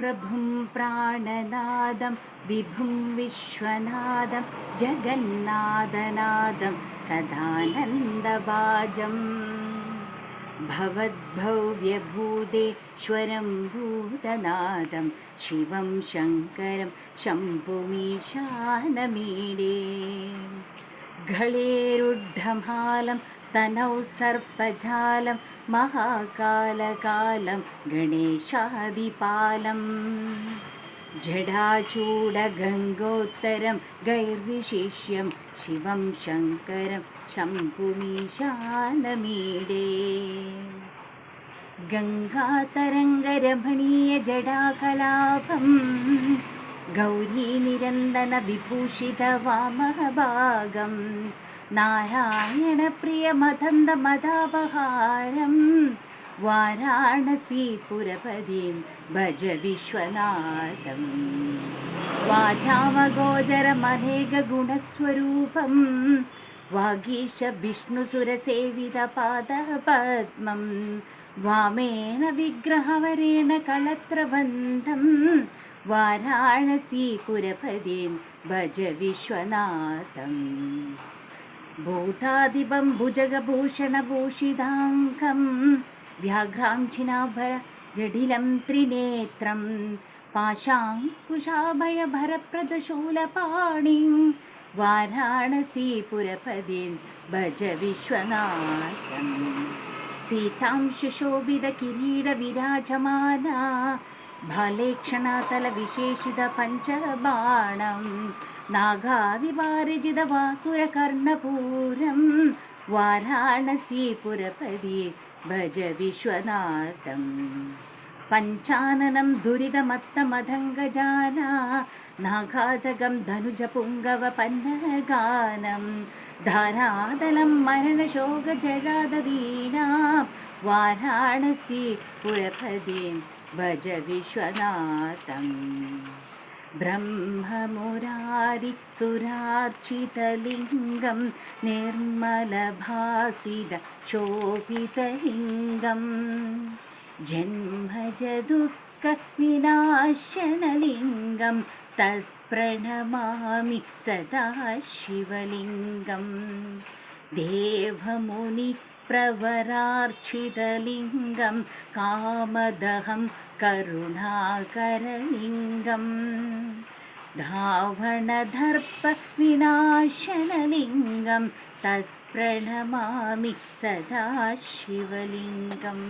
प्रभुं प्राणनादं विभुं विश्वनादं जगन्नाथनादं सदानन्दवाजं भवद्भव्यभूतेश्वरं भूतनादं शिवं शङ्करं शम्भुमीशानमीडे गळेरुड्ढमालं तनौ सर्पजालं महाकालकालं गणेशादिपालं जडाचूडगङ्गोत्तरं गैर्विशिष्यं शिवं शङ्करं शम्भुमीशानमीडे गङ्गातरङ्गरमणीयजडाकलापं गौरीनिरन्दनविभूषितवामभागं नारायणप्रियमदन्दमदापहारं वाराणसीपुरपतिं भज विश्वनाथं वाचामगोचरमनेकगुणस्वरूपं वागीशविष्णुसुरसेवितपादपद्मं वामेन विग्रहवरेण कळत्रबन्धं वाराणसीपुरपतिं भज विश्वनाथं भूतादिपं भुजगभूषणभूषिताङ्गं व्याघ्राञ्छिनाभर जटिलं त्रिनेत्रं पाशाङ्कुशाभयभरप्रदशूलपाणिं वाराणसीपुरपतिं भज विश्वनाथं सीतां सुशोभितकिरीटविराजमाना भालेक्षणातलविशेषितपञ्चबाणं नागादिवारिजितवासुरकर्णपूरं वाराणसीपुरपतिं भज विश्वनाथं पञ्चाननं दुरितमत्तमदङ्गजाना नागादगं धनुजपुङ्गवपन्नगानं धारादलं मरणशोकजराददीनां वाराणसीपुरपतिं भज विश्वनाथं ब्रह्ममुरारिसुरार्चितलिङ्गं निर्मलभासितशोभितलिङ्गं जन्मजदुःखविनाशनलिङ्गं तत्प्रणमामि सदा शिवलिङ्गं देवमुनिप्रवरार्चितलिङ्गं कामदहं करुणाकरलिङ्गं धावणदर्पविनाशनलिङ्गं तत्प्रणमामि सदा शिवलिङ्गम्।